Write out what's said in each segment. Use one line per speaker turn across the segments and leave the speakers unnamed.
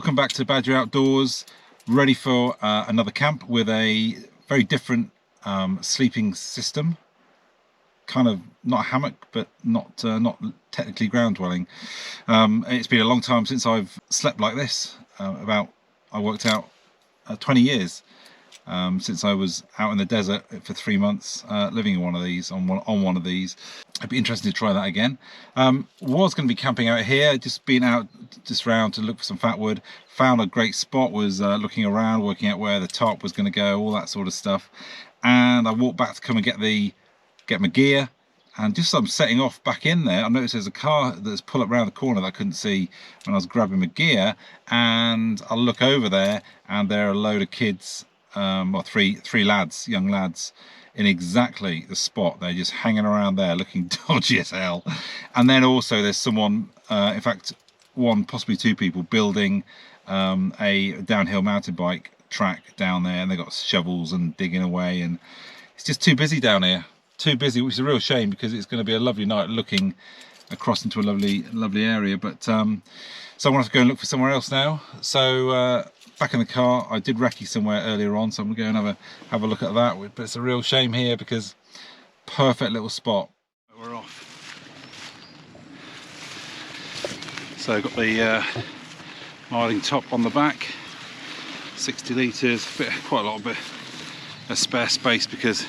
Welcome back to Badger Outdoors, ready for another camp with a very different sleeping system. Kind of not a hammock, but not technically ground dwelling. It's been a long time since I've slept like this. I worked out 20 years since I was out in the desert for 3 months, living in one of these on one of these. It'd be interesting to try that again. Was going to be camping out here, just been out just round to look for some fat wood. Found a great spot, was looking around, working out where the tarp was going to go, all that sort of stuff. And I walked back to come and get my gear, and just as I'm setting off back in there, I noticed there's a car that's pulled up around the corner that I couldn't see when I was grabbing my gear, and I look over there and there are a load of kids, well, three lads, young lads, in exactly the spot. They're just hanging around there looking dodgy as hell. And then also there's someone, in fact one, possibly two people, building a downhill mountain bike track down there, and they've got shovels and digging away, and it's just too busy down here. Too busy, which is a real shame because it's going to be a lovely night looking across into a lovely area. But so I want to go and look for somewhere else now. So back in the car, I did recce somewhere earlier on, so I'm going to go and have a look at that. But it's a real shame here because perfect little spot. We're off. So I've got the Marling top on the back, 60 litres, quite a lot of spare space because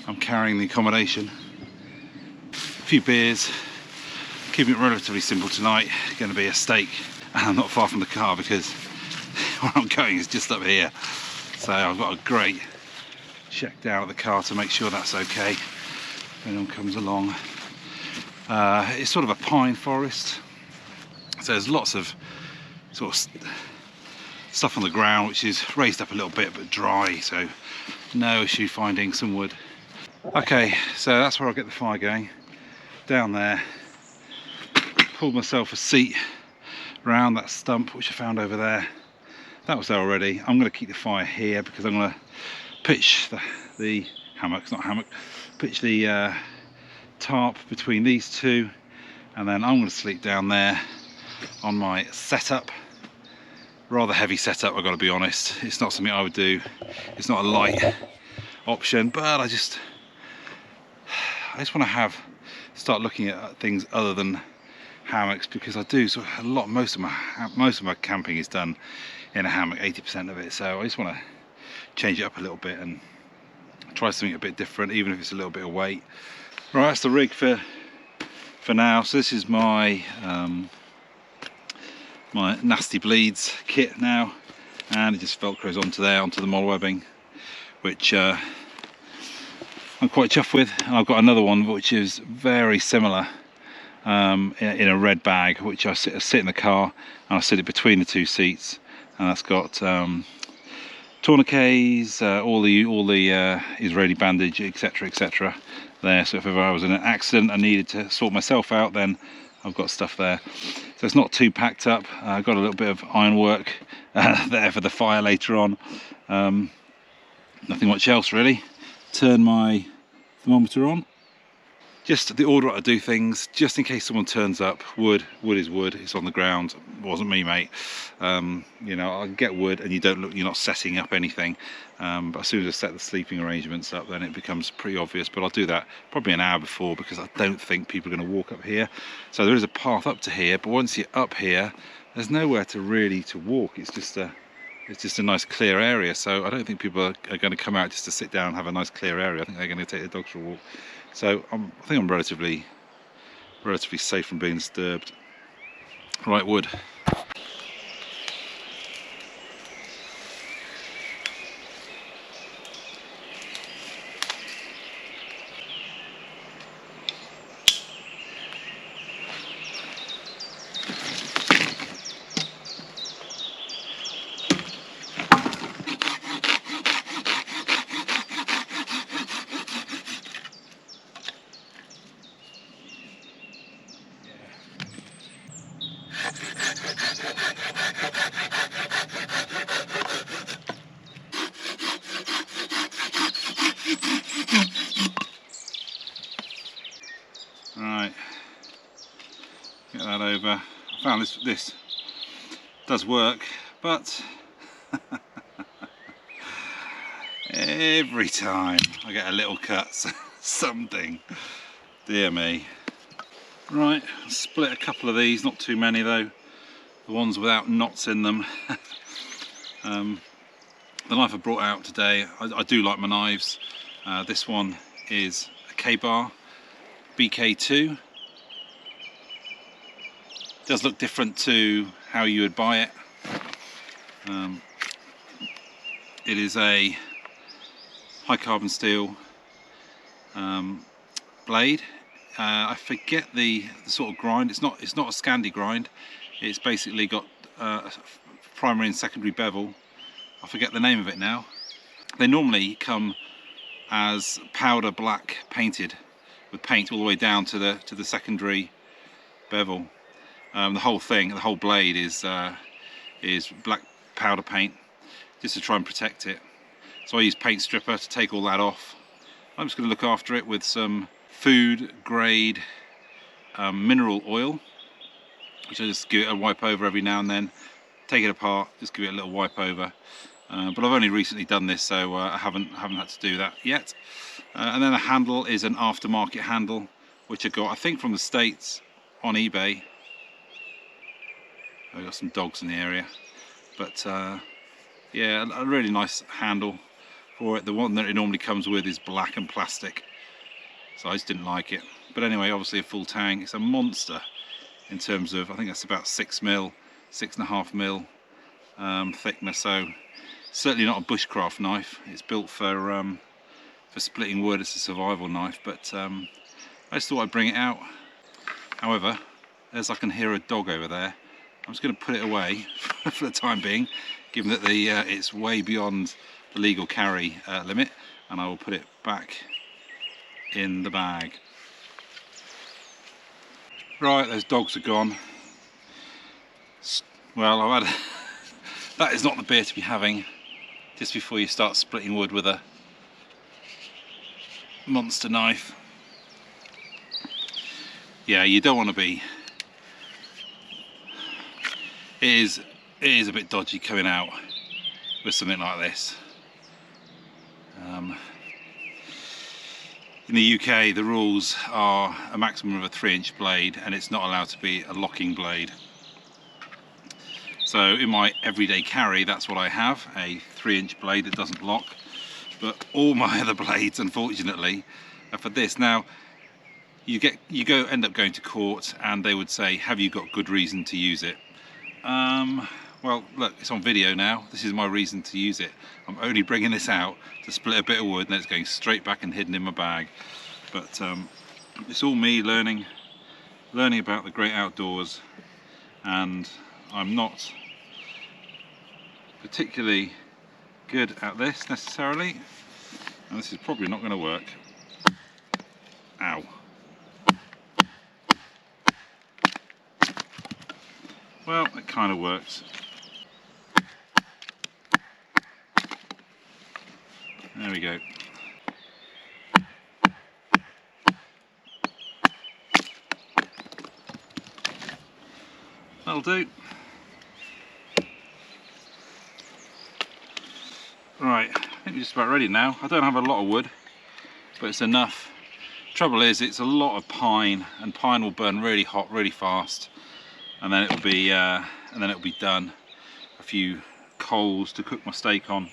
I'm carrying the accommodation. A few beers, keeping it relatively simple tonight. Going to be a steak, and I'm not far from the car because where I'm going is just up here. So I've got a great check down at the car to make sure that's okay if anyone comes along. It's sort of a pine forest, so there's lots of sort of stuff on the ground which is raised up a little bit but dry, so no issue finding some wood. Okay, so that's where I'll get the fire going. Down there, pulled myself a seat around that stump which I found over there. That was there already. I'm going to keep the fire here because I'm going to pitch the hammock, not hammock, pitch the tarp between these two, and then I'm going to sleep down there on my setup. Rather heavy setup, I've got to be honest. It's not something I would do. It's not a light option, but I just want to start looking at things other than hammocks, because I do sort of most of my camping is done in a hammock, 80% of it. So I just want to change it up a little bit and try something a bit different, even if it's a little bit of weight. Right, that's the rig for now. So this is my my Nasty Bleeds kit now, and it just velcros onto the moll webbing, which I'm quite chuffed with. I've got another one which is very similar, in a red bag, which I sit in the car and I sit it between the two seats, and that's got tourniquets, all the Israeli bandage, etc there. So if ever I was in an accident, I needed to sort myself out, then I've got stuff there. So it's not too packed up. I've got a little bit of ironwork there for the fire later on. Nothing much else really. Turn my thermometer on. Just the order I do things, just in case someone turns up. Wood is wood. It's on the ground. It wasn't me, mate. You know, I get wood, and you're not setting up anything. But as soon as I set the sleeping arrangements up, then it becomes pretty obvious. But I'll do that probably an hour before, because I don't think people are going to walk up here. So there is a path up to here, but once you're up here, there's nowhere to walk. It's just a nice clear area. So I don't think people are going to come out just to sit down and have a nice clear area. I think they're going to take their dogs for a walk. So I think I'm relatively safe from being disturbed. Right, wood. Right, get that over. I found this does work, but every time I get a little cut, something, dear me. Right, I'll split a couple of these, not too many though, the ones without knots in them. The knife I brought out today, I do like my knives. This one is a KaBar BK2. Does look different to how you would buy it. It is a high carbon steel blade. I forget the sort of grind. It's not a Scandi grind. It's basically got a primary and secondary bevel. I forget the name of it now. They normally come as powder black painted with paint all the way down to the secondary bevel. The whole thing, the whole blade is black powder paint just to try and protect it. So I use paint stripper to take all that off. I'm just going to look after it with some food grade mineral oil, which I just give it a wipe over every now and then. Take it apart, just give it a little wipe over. But I've only recently done this, so I haven't had to do that yet. And then the handle is an aftermarket handle, which I got, I think, from the States on eBay. I've got some dogs in the area, but yeah, a really nice handle for it. The one that it normally comes with is black and plastic, so I just didn't like it. But anyway, obviously a full tang. It's a monster in terms of, I think that's about 6mm, 6.5 mil thickness. So certainly not a bushcraft knife. It's built for splitting wood. It's a survival knife, but I just thought I'd bring it out. However, as I can hear a dog over there, I'm just going to put it away for the time being, given that it's way beyond the legal carry limit, and I will put it back in the bag. Right, those dogs are gone. Well, I've had that is not the beer to be having just before you start splitting wood with a monster knife. Yeah, you don't want to be. It is a bit dodgy coming out with something like this. In the UK, the rules are a maximum of a 3-inch blade, and it's not allowed to be a locking blade. So in my everyday carry, that's what I have, a 3-inch blade that doesn't lock. But all my other blades, unfortunately, are for this. Now, you end up going to court, and they would say, have you got good reason to use it? Well, look, it's on video now. This is my reason to use it. I'm only bringing this out to split a bit of wood, and then it's going straight back and hidden in my bag. But it's all me learning about the great outdoors, and I'm not particularly good at this necessarily, and this is probably not going to work. Ow. Well, it kind of works. There we go. That'll do. Right, I think we're just about ready now. I don't have a lot of wood, but it's enough. Trouble is, it's a lot of pine, and pine will burn really hot, really fast, and then it'll be done. A few coals to cook my steak on.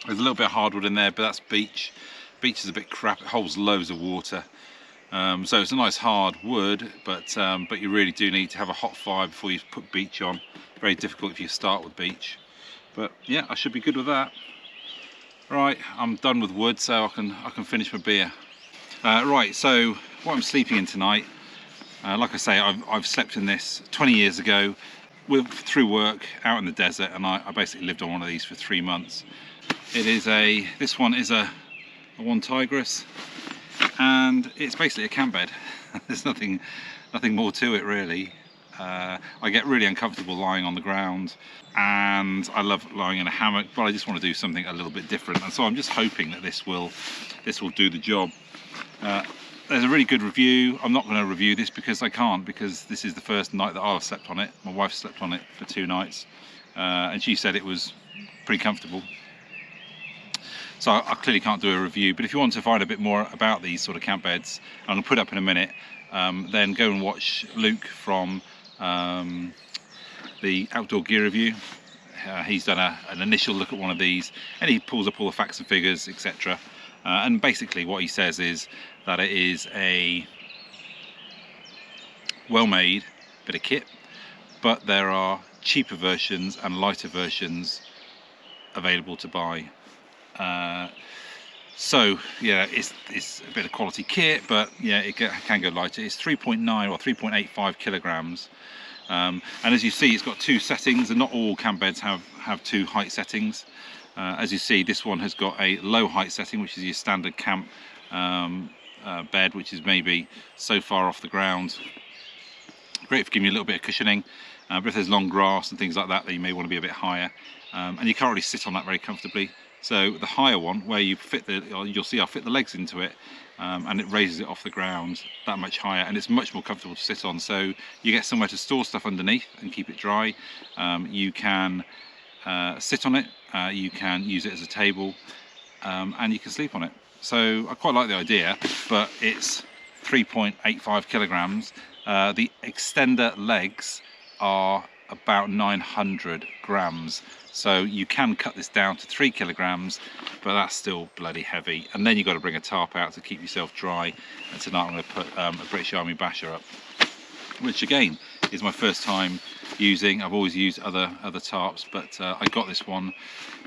There's a little bit of hardwood in there, but that's beech. Beech is a bit crap. It holds loads of water. So it's a nice hard wood, but you really do need to have a hot fire before you put beech on. Very difficult if you start with beech. But yeah, I should be good with that. Right, I'm done with wood, so I can finish my beer. Right, so what I'm sleeping in tonight, like I say, I've slept in this 20 years ago through work out in the desert, and I basically lived on one of these for 3 months. This one is a OneTigris, and it's basically a camp bed. There's nothing more to it really. I get really uncomfortable lying on the ground, and I love lying in a hammock, but I just want to do something a little bit different, and so I'm just hoping that this will do the job. there's a really good review. I'm not going to review this because I can't, because this is the first night that I've slept on it. My wife slept on it for 2 nights, and she said it was pretty comfortable. So I clearly can't do a review, but if you want to find a bit more about these sort of camp beds, I'm going to put up in a minute, then go and watch Luke from the Outdoor Gear Review. He's done an initial look at one of these, and he pulls up all the facts and figures, etc. And basically what he says is that it is a well-made bit of kit, but there are cheaper versions and lighter versions available to buy. So yeah, it's a bit of quality kit, but yeah, it can go lighter. It's 3.9 or 3.85 kilograms. And as you see, it's got 2 settings, and not all camp beds have 2 height settings. As you see, this one has got a low height setting, which is your standard camp bed, which is maybe so far off the ground. Great for giving you a little bit of cushioning, but if there's long grass and things like that, then you may want to be a bit higher. And you can't really sit on that very comfortably. So the higher one, where you fit you'll see I'll fit the legs into it, and it raises it off the ground that much higher, and it's much more comfortable to sit on. So you get somewhere to store stuff underneath and keep it dry. You can sit on it, you can use it as a table, and you can sleep on it. So I quite like the idea, but it's 3.85 kilograms. The extender legs are about 900 grams. So you can cut this down to 3 kilograms, but that's still bloody heavy. And then you've got to bring a tarp out to keep yourself dry. And tonight I'm going to put a British Army basher up, which again is my first time using. I've always used other tarps, but I got this one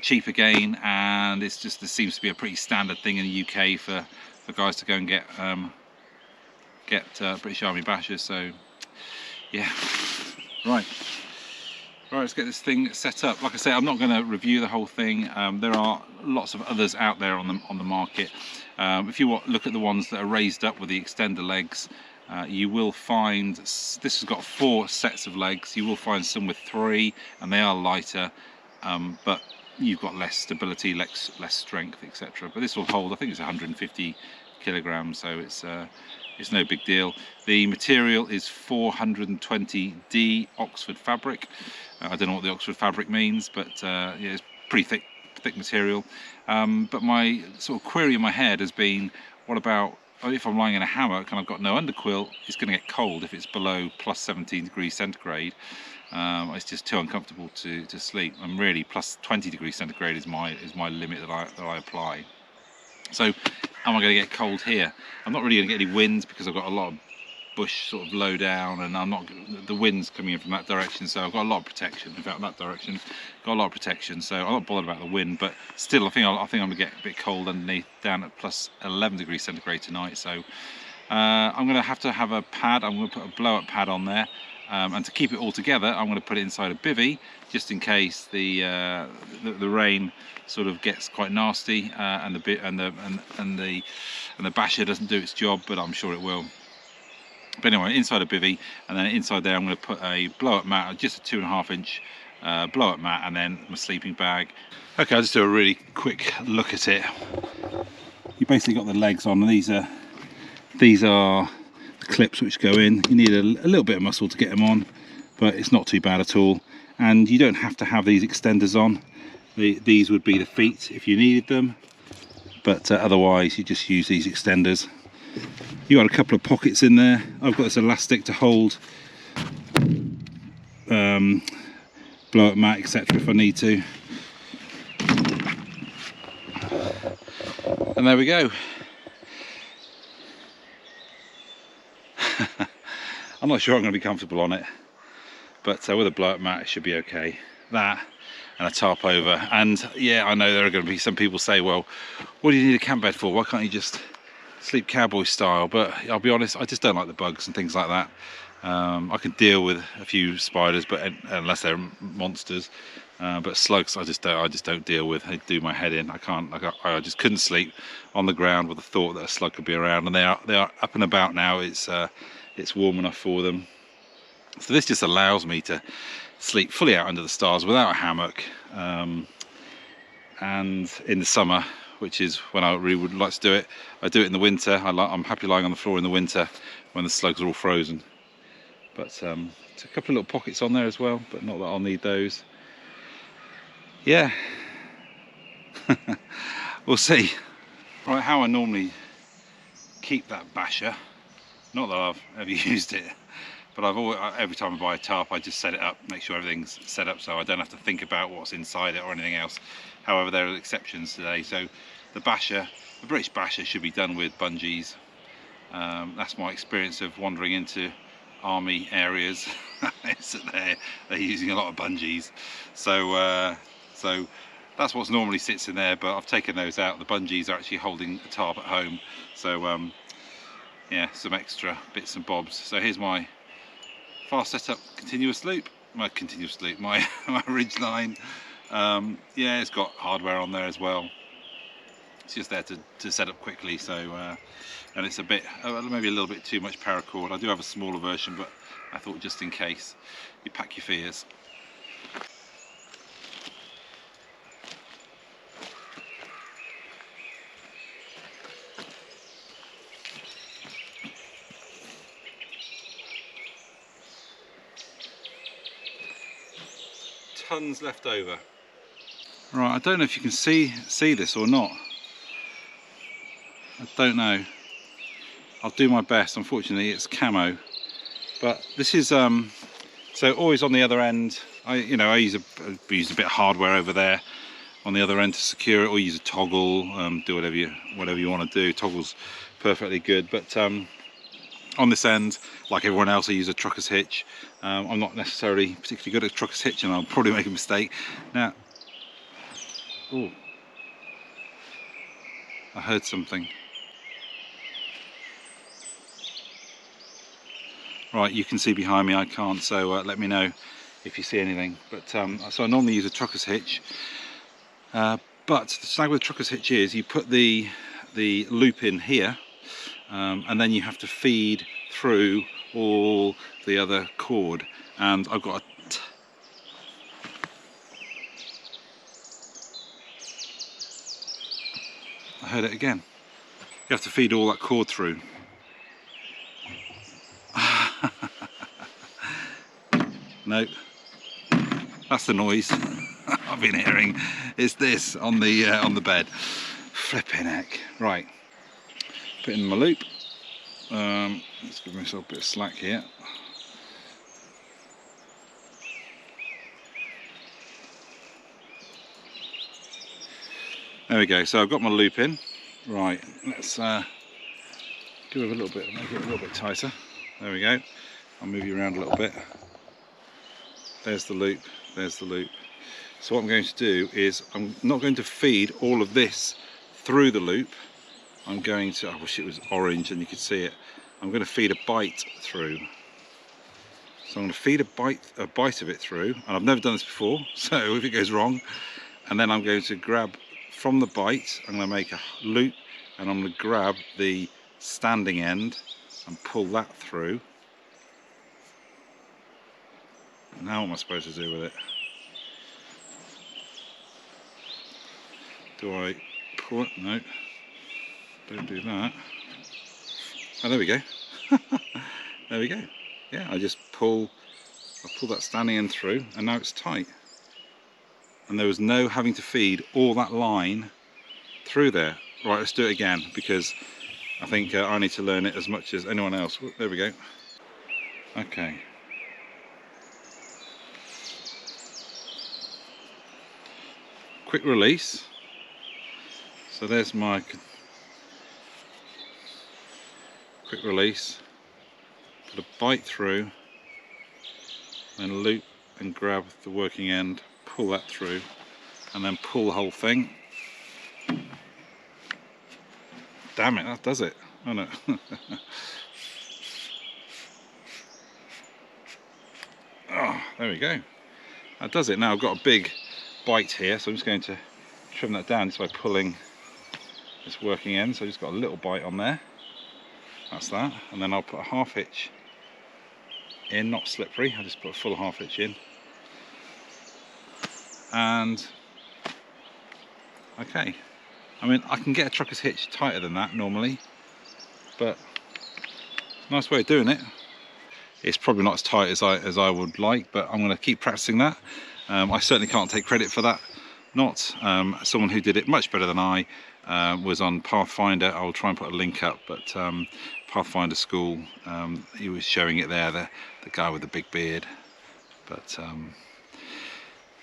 cheap again, and it's just, this seems to be a pretty standard thing in the UK for guys to go and get British Army bashers. So yeah, right, let's get this thing set up. Like I say, I'm not going to review the whole thing. There are lots of others out there on the market. If you look at the ones that are raised up with the extender legs, you will find this has got 4 sets of legs. You will find some with 3, and they are lighter, but you've got less stability, less strength, etc. But this will hold, I think it's 150 kilograms, so it's no big deal. The material is 420D Oxford fabric. I don't know what the Oxford fabric means, but yeah, it's pretty thick material. But my sort of query in my head has been, what about if I'm lying in a hammock and I've got no underquilt? It's going to get cold if it's below plus 17 degrees centigrade. It's just too uncomfortable to sleep. And really, plus 20 degrees centigrade is my limit that I apply. So am I going to get cold here? I'm not really going to get any winds because I've got a lot of bush sort of low down, and the wind's coming in from that direction, so I've got a lot of protection. In fact, that direction got a lot of protection, so I'm not bothered about the wind. But still, I think I'm going to get a bit cold underneath, down at plus 11 degrees centigrade tonight. So I'm going to have a pad. I'm going to put a blow-up pad on there, and to keep it all together, I'm going to put it inside a bivvy, just in case the rain sort of gets quite nasty, and the basher doesn't do its job, but I'm sure it will. But anyway, inside a bivvy, and then inside there I'm going to put a blow-up mat, just a 2.5 inch blow-up mat, and then my sleeping bag. Okay, I'll just do a really quick look at it. You basically got the legs on, and these are the clips which go in. You need a little bit of muscle to get them on, but it's not too bad at all. And you don't have to have these extenders on. These would be the feet if you needed them, but otherwise you just use these extenders. You got a couple of pockets in there. I've got this elastic to hold blow-up mat, etc. if I need to. And there we go. I'm not sure I'm going to be comfortable on it, but with a blow-up mat it should be okay. That and a tarp over. And yeah, I know there are going to be some people say, well, what do you need a camp bed for? Why can't you just sleep cowboy style? But I'll be honest, I just don't like the bugs and things like that. I can deal with a few spiders, but unless they're monsters. But slugs, I just don't deal with. They do my head in. I just couldn't sleep on the ground with the thought that a slug could be around. And they are up and about now. It's warm enough for them. So this just allows me to sleep fully out under the stars without a hammock. And in the summer, which is when I really would like to do it. I do it in the winter. I'm happy lying on the floor in the winter when the slugs are all frozen. But it's a couple of little pockets on there as well, but not that I'll need those. Yeah, we'll see. Right, how I normally keep that basher, not that I've ever used it, but every time I buy a tarp I just set it up, make sure everything's set up so I don't have to think about what's inside it or anything else. However, there are exceptions today. So the British basher should be done with bungees. That's my experience of wandering into army areas. Is that they're using a lot of bungees. So that's what normally sits in there, but I've taken those out. The bungees are actually holding a tarp at home. So yeah, some extra bits and bobs. So here's my fast setup continuous loop, my ridge line. Yeah, it's got hardware on there as well. It's just there to set up quickly. So and it's a bit, maybe a little bit too much paracord. I do have a smaller version, but I thought just in case, you pack your fears. Tons left over. Right, I don't know if you can see this or not. I don't know. I'll do my best. Unfortunately, it's camo. But this is so always on the other end. I use a bit of hardware over there on the other end to secure it, or use a toggle. Do whatever you want to do. Toggle's perfectly good. But on this end, like everyone else, I use a trucker's hitch. I'm not necessarily particularly good at trucker's hitch, and I'll probably make a mistake. Now, ooh, I heard something. Right, you can see behind me, I can't, so let me know if you see anything. But so I normally use a trucker's hitch, but the snag with the trucker's hitch is you put the loop in here, and then you have to feed through all the other cord, and I've got I heard it again. You have to feed all that cord through. No, that's the noise I've been hearing. It's this on the bed. Flipping heck. Right, put in my loop. Let's give myself a bit of slack here. There we go. So I've got my loop in. Right, let's give it a little bit, make it a little bit tighter. There we go. I'll move you around a little bit. There's the loop, there's the loop. So what I'm going to do is, I'm not going to feed all of this through the loop. I'm going to, I wish it was orange and you could see it. I'm going to feed a bite through. So I'm going to feed a bite of it through, and I've never done this before, so if it goes wrong, and then I'm going to grab from the bite, I'm going to make a loop, and I'm going to grab the standing end and pull that through. Now what am I supposed to do with it? Do I pull it? No, don't do that. Oh, there we go. There we go. Yeah, I pull that standing end through, and now it's tight. And there was no having to feed all that line through there. Right, let's do it again, because I think I need to learn it as much as anyone else. There we go. Okay. Quick release. So there's my quick release. Put a bite through, then loop and grab the working end, pull that through, and then pull the whole thing. Damn it, that does it. Oh no. Oh, there we go. That does it. Now I've got a big bite here, so I'm just going to trim that down just by pulling this working end. So I've just got a little bite on there. That's that. And then I'll put a half hitch in, not slippery. I just put a full half hitch in. And okay, I mean, I can get a trucker's hitch tighter than that normally, but nice way of doing it. It's probably not as tight as I would like, but I'm going to keep practicing that. I certainly can't take credit for that. Not someone who did it much better than I was on Pathfinder. I'll try and put a link up, but Pathfinder school, he was showing it there, the guy with the big beard. But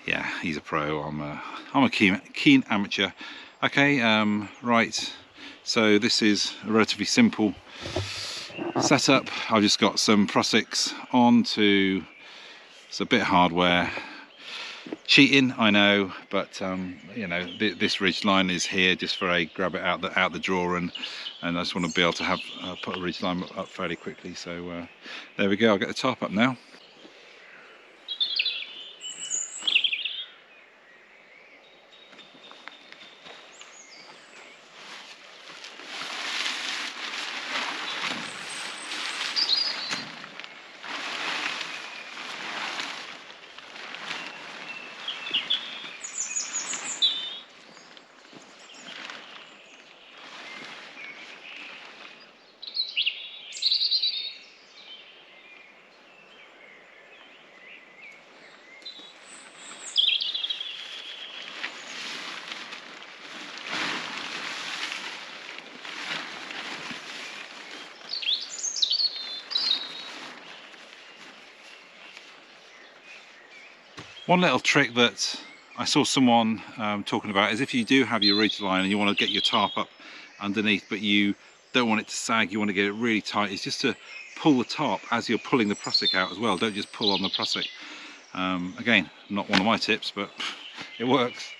yeah, he's a pro. I'm a keen amateur. Okay, right. So this is a relatively simple setup. I've just got some Prosix onto, it's a bit of hardware. Cheating, I know, but you know, this ridge line is here just for a grab it out the drawer, and I just want to be able to have put a ridge line up fairly quickly. So there we go. I'll get the tarp up now. One little trick that I saw someone talking about is if you do have your ridge line and you want to get your tarp up underneath, but you don't want it to sag, you want to get it really tight, is just to pull the tarp as you're pulling the Prosix out as well. Don't just pull on the Prosix. Again, not one of my tips, but it works.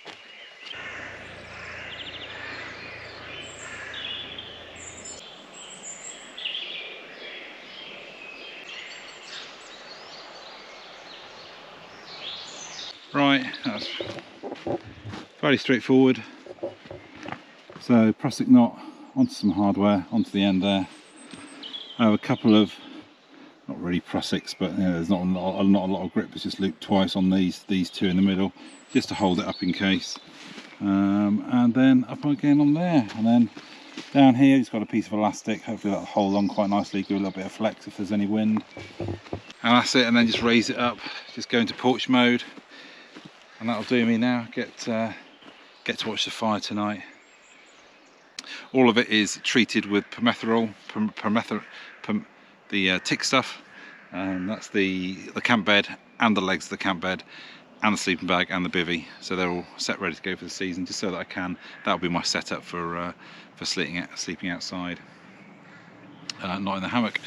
Right, that's fairly straightforward. So Prosix knot onto some hardware, onto the end there. I have a couple of, not really Prosix, but you know, there's not a lot of grip. It's just looped twice on these two in the middle, just to hold it up in case. And then up again on there, and then down here it's got a piece of elastic. Hopefully that'll hold on quite nicely, give a little bit of flex if there's any wind. And that's it. And then just raise it up, just go into porch mode. And that'll do me now. Get to watch the fire tonight. All of it is treated with permethrin, the tick stuff. That's the camp bed and the legs of the camp bed and the sleeping bag and the bivvy. So they're all set ready to go for the season, just so that I can. That'll be my setup for sleeping outside, not in the hammock.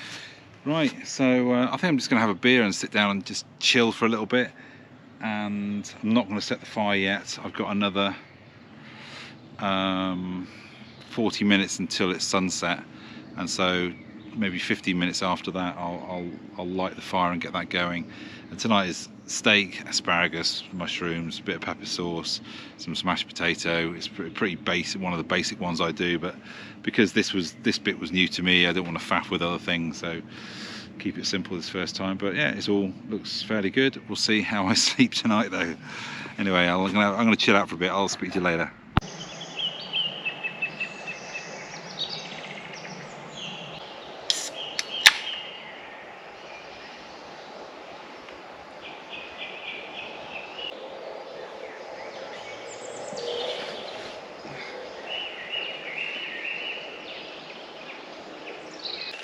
Right. So I think I'm just going to have a beer and sit down and just chill for a little bit. And I'm not going to set the fire yet. I've got another 40 minutes until it's sunset, and so maybe 15 minutes after that I'll light the fire and get that going. And tonight is steak, asparagus, mushrooms, a bit of pepper sauce, some smashed potato. It's pretty basic, one of the basic ones I do, but because this bit was new to me, I don't want to faff with other things, so keep it simple this first time. But yeah, it all looks fairly good. We'll see how I sleep tonight though. Anyway, I'm gonna chill out for a bit. I'll speak to you later.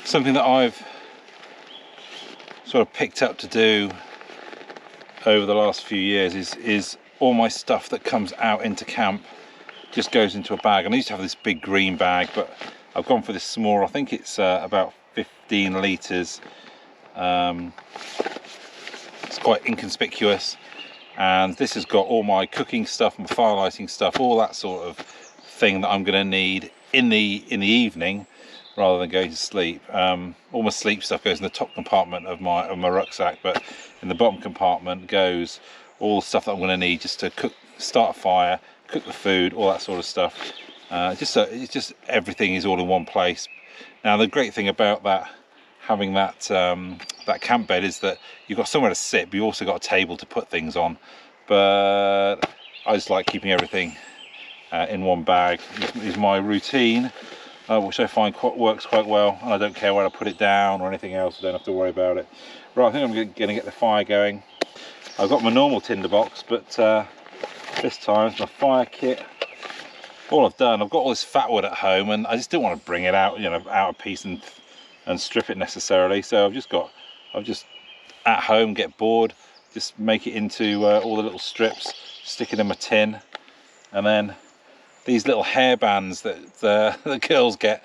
Something that I've sort of picked up to do over the last few years is all my stuff that comes out into camp just goes into a bag. And I used to have this big green bag, but I've gone for this small. I think it's about 15 litres. It's quite inconspicuous, and this has got all my cooking stuff, my fire lighting stuff, all that sort of thing that I'm going to need in the evening rather than going to sleep. All my sleep stuff goes in the top compartment of my rucksack, but in the bottom compartment goes all the stuff that I'm going to need just to start a fire, cook the food, all that sort of stuff. It's just everything is all in one place. Now the great thing about that, having that camp bed, is that you've got somewhere to sit, but you also got a table to put things on. But I just like keeping everything in one bag is my routine, which I find works quite well, and I don't care where I put it down or anything else. I don't have to worry about it. Right, I think I'm going to get the fire going. I've got my normal tinderbox, but this time it's my fire kit. All I've done, I've got all this fat wood at home, and I just didn't want to bring it out, you know, out of piece and strip it necessarily. So I've just at home, get bored, just make it into all the little strips, stick it in my tin, and then these little hair bands that the girls get.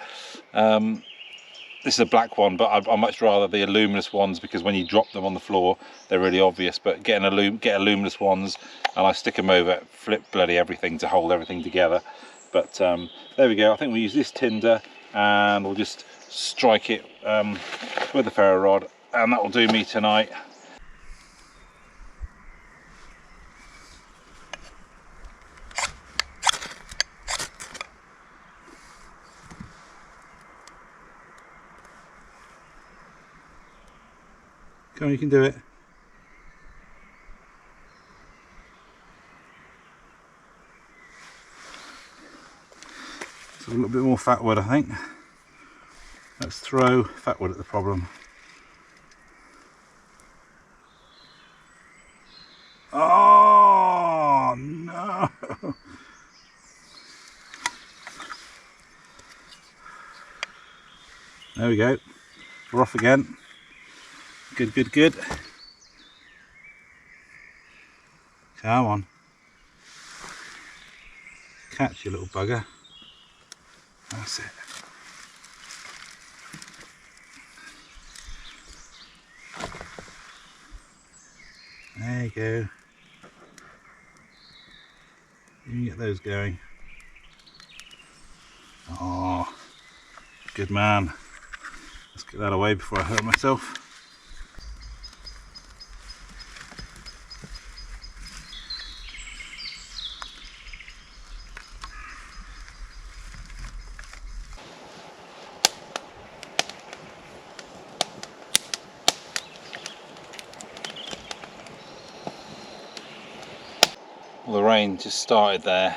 This is a black one, but I'd much rather the luminous ones, because when you drop them on the floor, they're really obvious. But get luminous ones, and I stick them over, flip bloody everything to hold everything together. But there we go. I think we use this tinder, and we'll just strike it with the ferro rod, and that will do me tonight. Come on, you can do it. So a little bit more fat wood, I think. Let's throw fat wood at the problem. Oh no! There we go. We're off again. Good, good, good. Come on. Catch you little bugger. That's it. There you go. You can get those going. Oh, good man. Let's get that away before I hurt myself. Well, the rain just started there.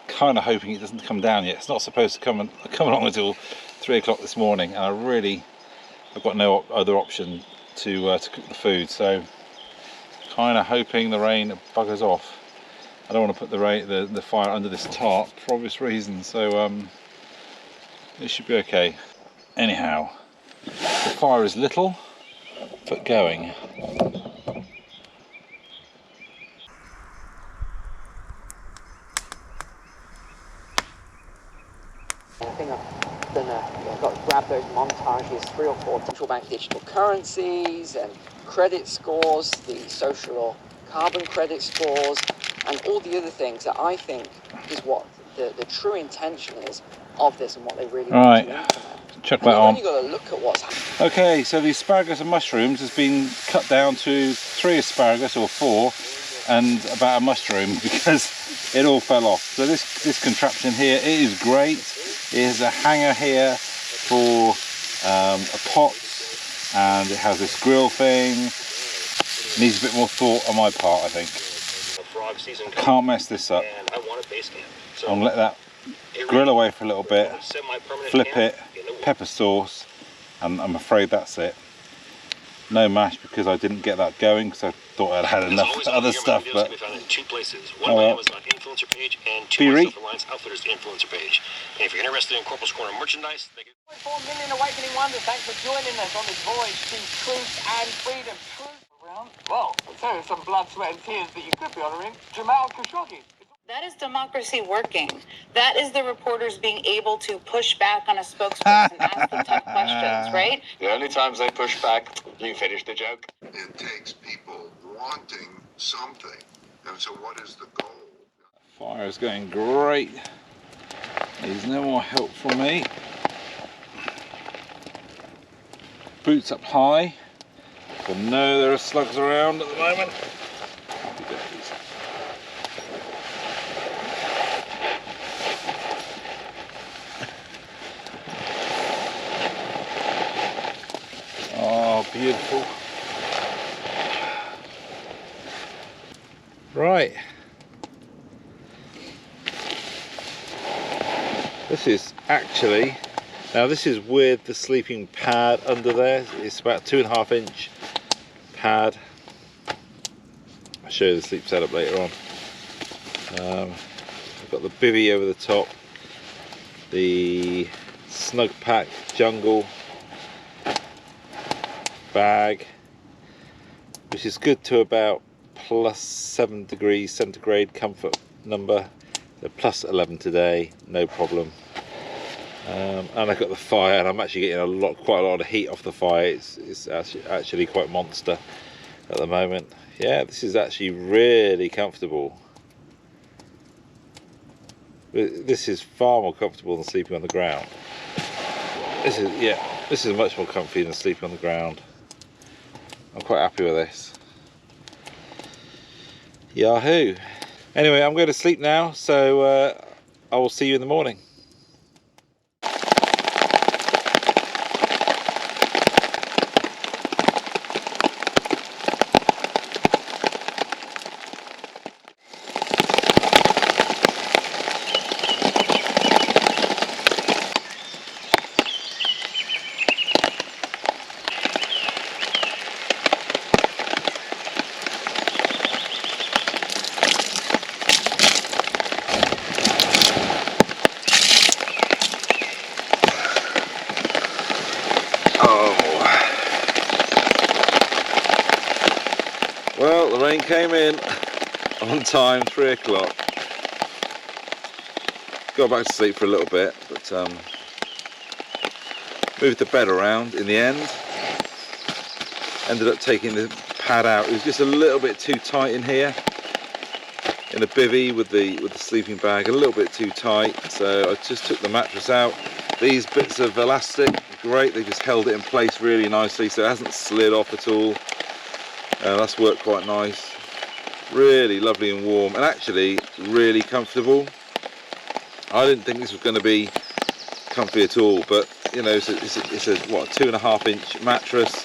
Kind of hoping it doesn't come down yet. It's not supposed to come along until 3 o'clock this morning, and I've got no other option to cook the food. So, kind of hoping the rain buggers off. I don't want to put the fire under this tarp for obvious reasons. So it should be okay. Anyhow, the fire is little but going.
I think I've got to grab those OneTigris 3 or 4 central bank digital currencies and credit scores, the social or carbon credit scores, and all the other things that I think is what the true intention is of this and what they really want to implement.
Chuck that on.
You've got to look at what's happening.
Okay, so the asparagus and mushrooms has been cut down to 3 asparagus or 4 and about a mushroom because it all fell off. So this contraption here, it is great. It has a hanger here for a pot, and it has this grill thing. Needs a bit more thought on my part, I think. Can't mess this up. I'm gonna let that grill away for a little bit, flip it, pepper sauce, and I'm afraid that's it. No mash because I didn't get that going because I thought I'd had enough other stuff. But oh well. Be read.
And if you're interested in Corporal's Corner merchandise, they get
4 million awakening wonders. Thanks for joining us on this voyage to truth and freedom. Well, so some blood, sweat, and tears that you could be honouring Jamal Khashoggi.
That is democracy working. That is the reporters being able to push back on a spokesperson and ask the tough questions, right?
the only times they push back, you finish the joke.
It takes people wanting something. And so what is the goal?
Fire is going great. Needs no more help from me. Boots up high. I know there are slugs around at the moment. Oh, beautiful. Right.
This is actually, now this is with the sleeping pad under there. It's about 2.5 inch pad. I'll show you the sleep setup later on. I've got the bivvy over the top, the snug pack jungle bag, which is good to about +7 degrees centigrade comfort number. So +11 today, no problem. And I've got the fire, and I'm actually getting quite a lot of heat off the fire. It's actually quite monster at the moment. Yeah, this is actually really comfortable. This is far more comfortable than sleeping on the ground. This is much more comfy than sleeping on the ground. I'm quite happy with this. Yahoo! Anyway, I'm going to sleep now, so I will see you in the morning. Well, the rain came in on time, 3 o'clock. Got back to sleep for a little bit, but moved the bed around in the end. Ended up taking the pad out. It was just a little bit too tight in here, in the bivvy with the sleeping bag, a little bit too tight. So I just took the mattress out. These bits of elastic, great. They just held it in place really nicely, so it hasn't slid off at all. That's worked quite nice. Really lovely and warm, and actually really comfortable. I didn't think this was going to be comfy at all, but you know, it's a 2.5 inch mattress.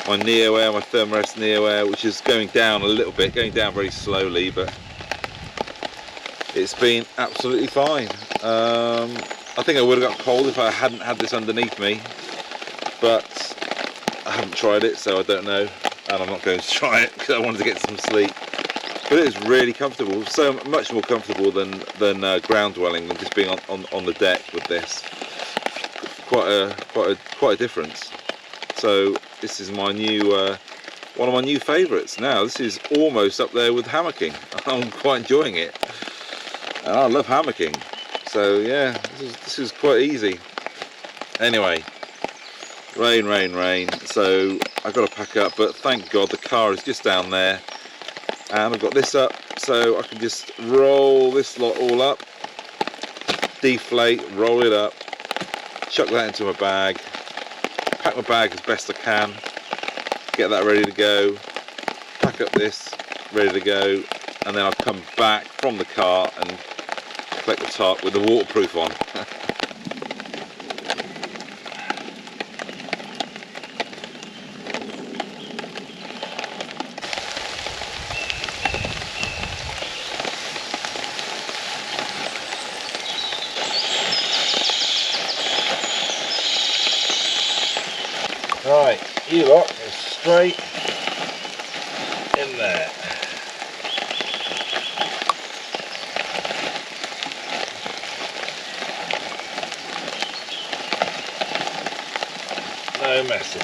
My Neo Air, my Thermarest Neo Air, which is going down a little bit, going down very slowly, but it's been absolutely fine. I think I would have got cold if I hadn't had this underneath me, but I haven't tried it, so I don't know. And I'm not going to try it because I wanted to get some sleep. But it is really comfortable, so much more comfortable than ground dwelling, than just being on the deck with this. Quite a difference. So this is my new one of my new favourites. Now this is almost up there with hammocking. I'm quite enjoying it, and I love hammocking. So yeah, this is quite easy. Anyway. Rain, so I've got to pack up, but thank God the car is just down there, and I've got this up, so I can just roll this lot all up, deflate, roll it up, chuck that into my bag, pack my bag as best I can, get that ready to go, pack up this, ready to go, and then I'll come back from the car and collect the top with the waterproof on. Right, you lot is straight in there. No messing.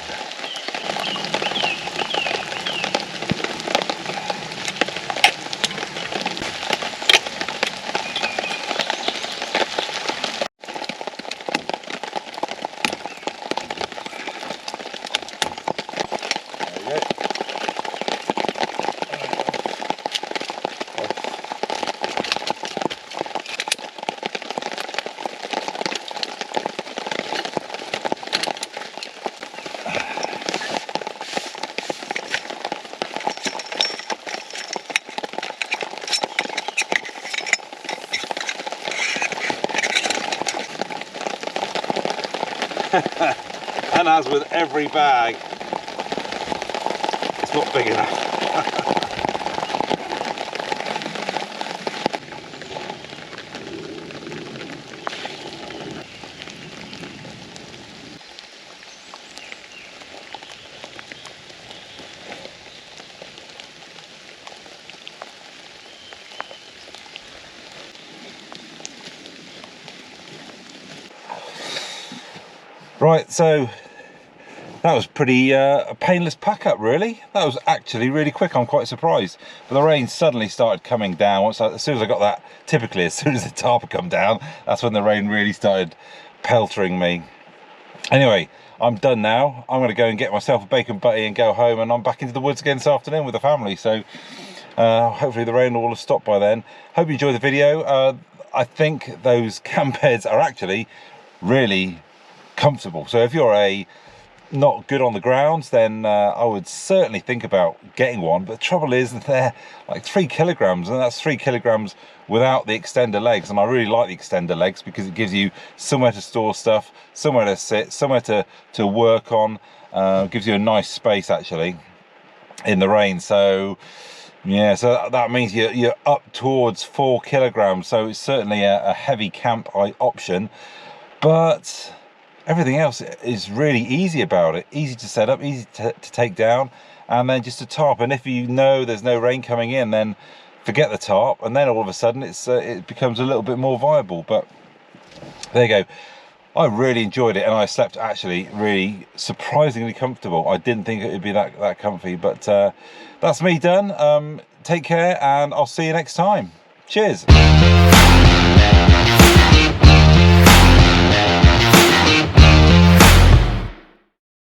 And as with every bag, it's not big enough.
Right, so that was pretty a painless pack up, really. That was actually really quick. I'm quite surprised. But the rain suddenly started coming down. As soon as I got that, typically as soon as the tarp had come down, that's when the rain really started peltering me. Anyway, I'm done now. I'm going to go and get myself a bacon butty and go home, and I'm back into the woods again this afternoon with the family. So hopefully the rain will have stopped by then. Hope you enjoyed the video. I think those camp beds are actually really comfortable. So if you're not good on the ground, then I would certainly think about getting one. But the trouble is that they're like 3 kilograms, and that's 3 kilograms without the extender legs. And I really like the extender legs because it gives you somewhere to store stuff, somewhere to sit, somewhere to work on. Gives you a nice space actually in the rain. So yeah, so that means you're up towards 4 kilograms. So it's certainly a heavy camp option, but everything else is really easy about it. Easy to set up, easy to take down, and then just a tarp. And if you know there's no rain coming in, then forget the tarp, and then all of a sudden it becomes a little bit more viable. But there you go. I really enjoyed it, and I slept actually really surprisingly comfortable. I didn't think it would be that comfy, but that's me done. Take care, and I'll see you next time. Cheers.